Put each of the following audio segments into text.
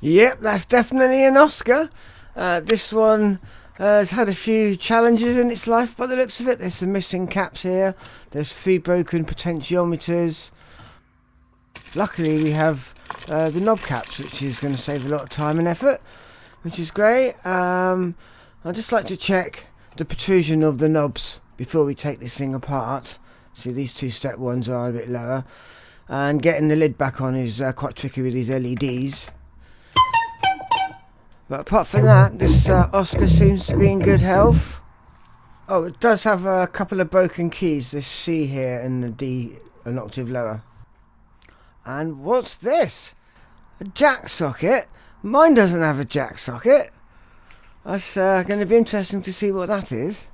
Yep, that's definitely an Oscar. This one has had a few challenges in its life by the looks of it. There's some missing caps here. There's 3 broken potentiometers. Luckily we have the knob caps, which is going to save a lot of time and effort, which is great. I'd just like to check the protrusion of the knobs before we take this thing apart. See, these 2 step ones are a bit lower, and getting the lid back on is quite tricky with these LEDs. But apart from that, this Oscar seems to be in good health. Oh, it does have a couple of broken keys, this C here and the D an octave lower. And what's this? A jack socket? Mine doesn't have a jack socket. That's going to be interesting to see what that is.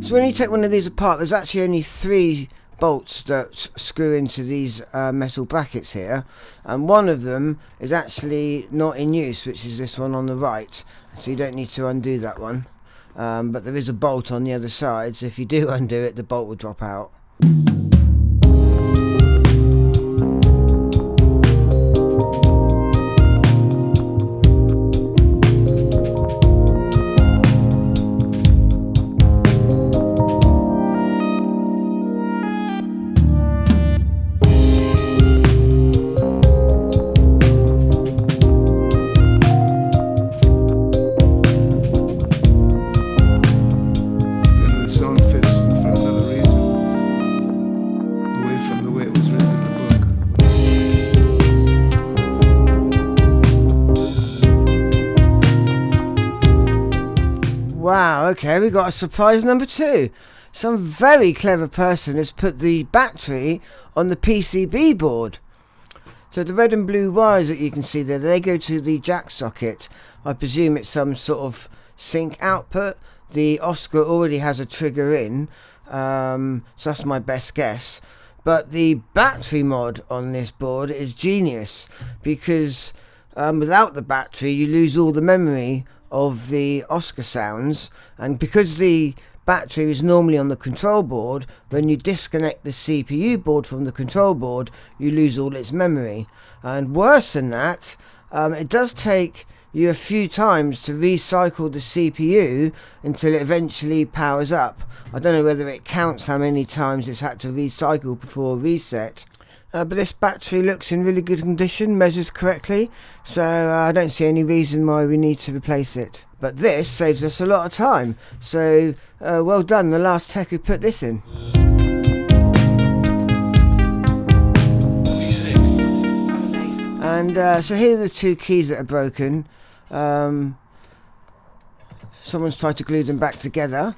So when you take one of these apart, there's actually only 3 bolts that screw into these metal brackets here, and one of them is actually not in use, which is this one on the right, so you don't need to undo that one, but there is a bolt on the other side, so if you do undo it, the bolt will drop out. Wow, okay, we got a surprise number 2. Some very clever person has put the battery on the PCB board. So the red and blue wires that you can see there, they go to the jack socket. I presume it's some sort of sync output. The Oscar already has a trigger in, so that's my best guess. But the battery mod on this board is genius, because without the battery you lose all the memory of the Oscar sounds, and because the battery is normally on the control board, when you disconnect the CPU board from the control board, you lose all its memory. And worse than that, it does take you a few times to recycle the CPU until it eventually powers up. I don't know whether it counts how many times it's had to recycle before reset. But this battery looks in really good condition, measures correctly, so I don't see any reason why we need to replace it. But this saves us a lot of time, so well done the last tech who put this in. And so here are the 2 keys that are broken. Someone's tried to glue them back together,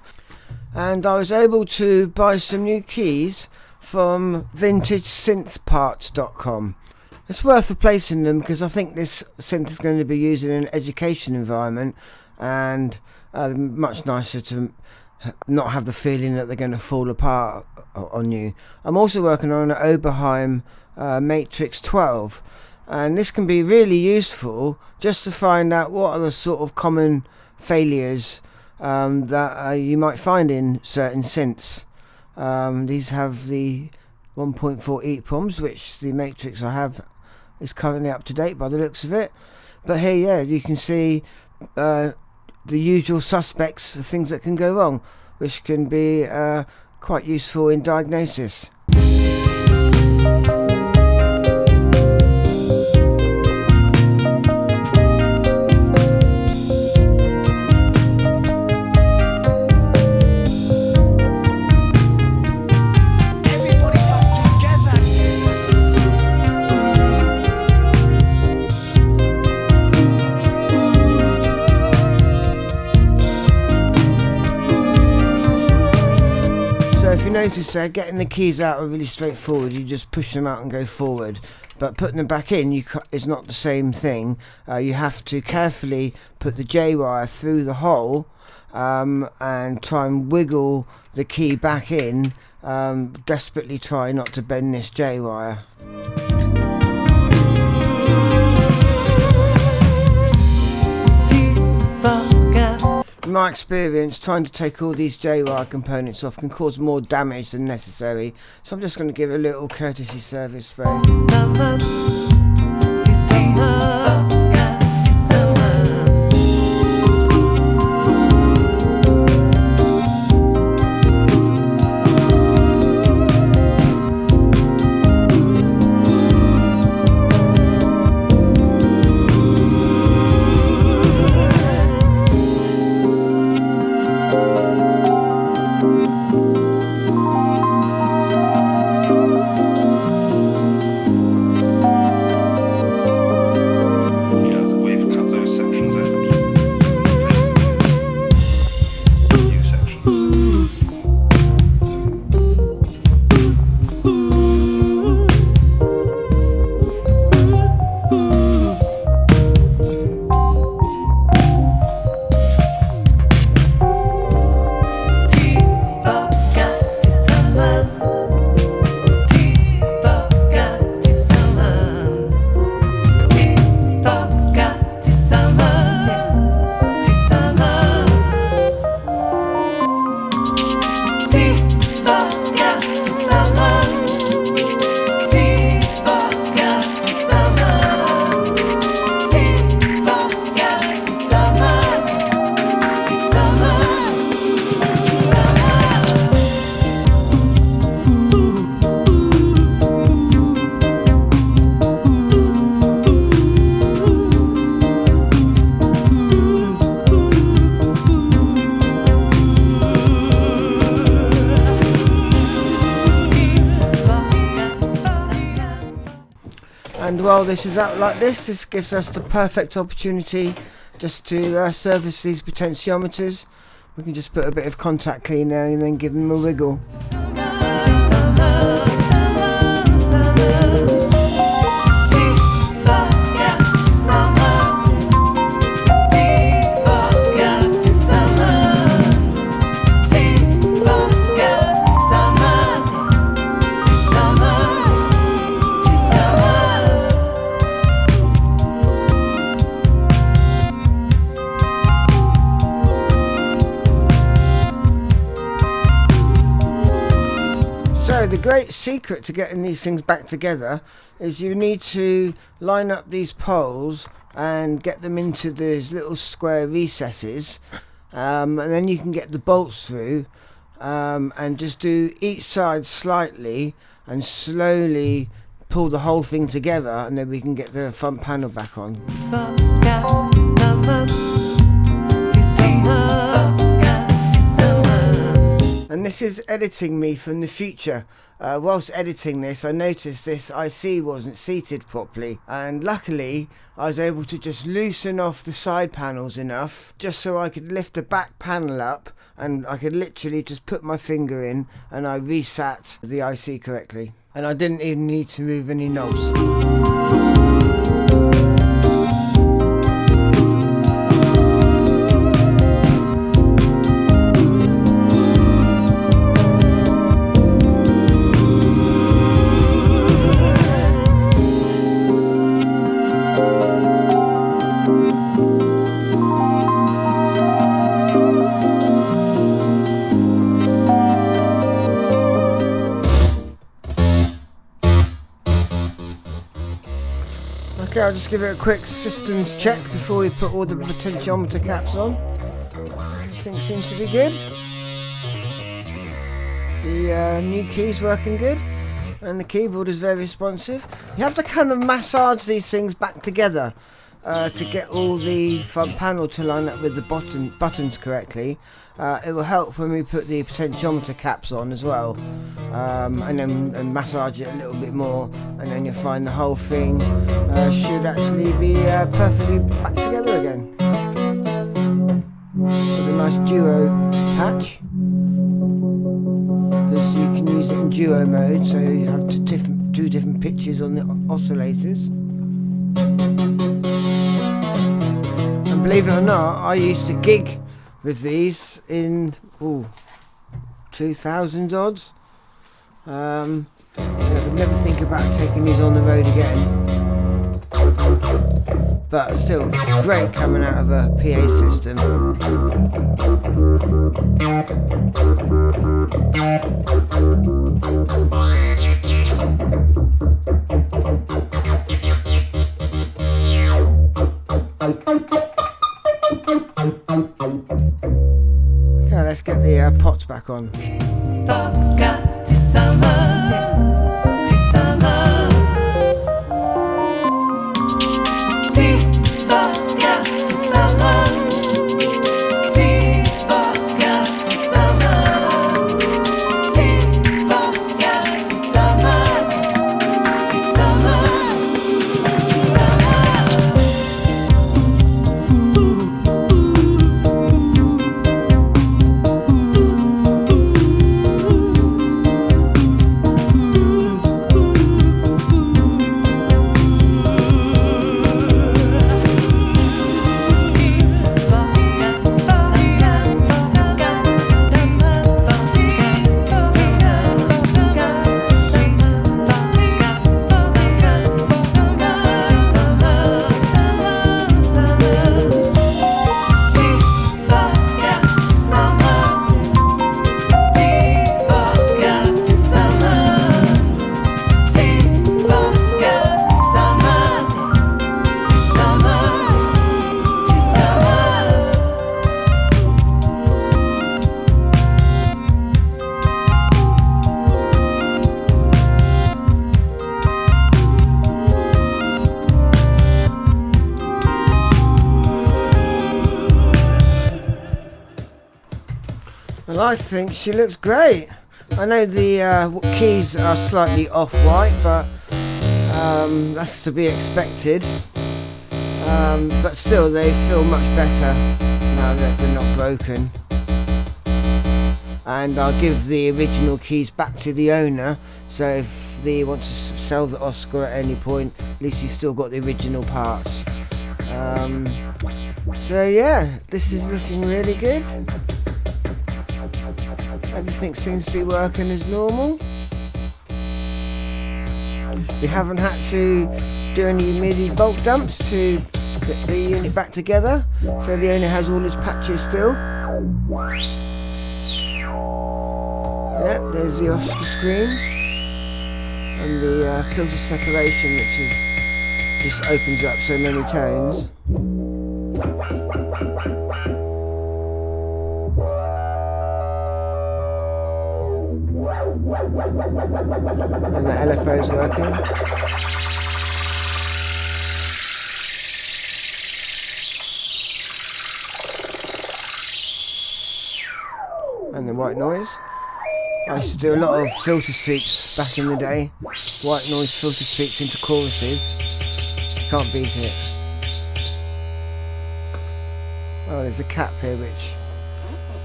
and I was able to buy some new keys from vintagesynthparts.com. It's worth replacing them because I think this synth is going to be used in an education environment, and much nicer to not have the feeling that they're going to fall apart on you. I'm also working on an Oberheim Matrix 12, and this can be really useful just to find out what are the sort of common failures that you might find in certain synths. These have the 1.4 EPROMs, which the Matrix I have is currently up to date by the looks of it. But here, yeah, you can see the usual suspects of things that can go wrong, which can be quite useful in diagnosis. Notice there, getting the keys out are really straightforward. You just push them out and go forward. but putting them back in is not the same thing. You have to carefully put the J wire through the hole and try and wiggle the key back in. Desperately try not to bend this J wire. In my experience, trying to take all these J-wire components off can cause more damage than necessary, so I'm just going to give a little courtesy service spray. And while this is out like this gives us the perfect opportunity just to service these potentiometers. We can just put a bit of contact cleaner and then give them a wiggle. So the great secret to getting these things back together is you need to line up these poles and get them into these little square recesses, and then you can get the bolts through, and just do each side slightly and slowly pull the whole thing together, and then we can get the front panel back on. And this is editing me from the future. Whilst editing this, I noticed this IC wasn't seated properly, and luckily I was able to just loosen off the side panels enough just so I could lift the back panel up, and I could literally just put my finger in and I resat the IC correctly, and I didn't even need to move any knobs. Okay, I'll just give it a quick systems check before we put all the potentiometer caps on. Everything seems to be good. The new key's working good, and the keyboard is very responsive. You have to kind of massage these things back together to get all the front panel to line up with the buttons correctly. It will help when we put the potentiometer caps on as well, and then massage it a little bit more, and then you'll find the whole thing should actually be perfectly back together again. With a nice duo patch, because you can use it in duo mode, so you have 2 different pitches on the oscillators. And believe it or not, I used to gig with these in 2000 odds. I would never think about taking these on the road again. But still, great coming out of a PA system. Okay, let's get the pots back on. Well, I think she looks great. I know the keys are slightly off-white, but that's to be expected. But still, they feel much better now that they're not broken. And I'll give the original keys back to the owner, so if they want to sell the Oscar at any point, at least you've still got the original parts. So yeah, this is looking really good. Everything seems to be working as normal. We haven't had to do any MIDI bulk dumps to get the unit back together, so the owner has all his patches still. Yeah, there's the Oscar screen and the filter separation, which is just opens up so many tones. And the LFO is working. And the white noise. I used to do a lot of filter sweeps back in the day. White noise filter sweeps into choruses. Can't beat it. Oh, there's a cap here which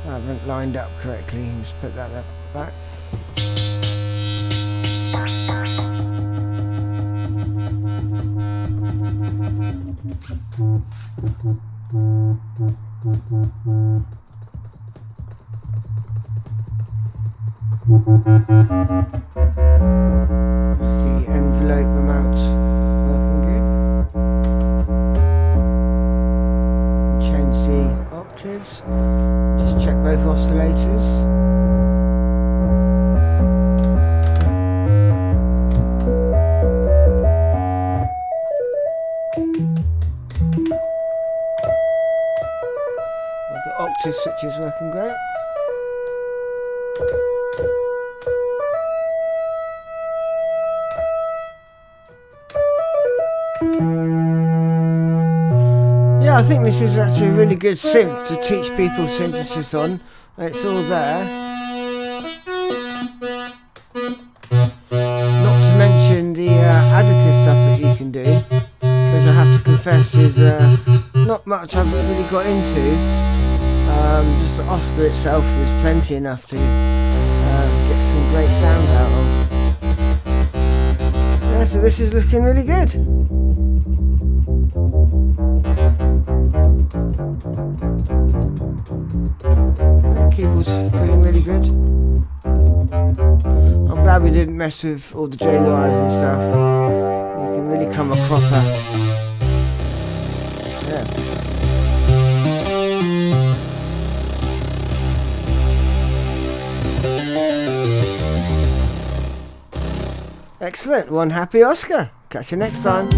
I haven't lined up correctly. Just put that back. There's the envelope amount working good. Change the octaves. Just check both oscillators. The octave switch is working great. Yeah, I think this is actually a really good synth to teach people synthesis on. It's all there. Not to mention the additive stuff that you can do, which I have to confess is not much I've really got into. Just the Oscar itself is plenty enough to get some great sound out of. Yeah, so this is looking really good. The keyboard's feeling really good. I'm glad we didn't mess with all the J wires and stuff. You can really come a proper. Yeah. Excellent. One happy Oscar. Catch you next time.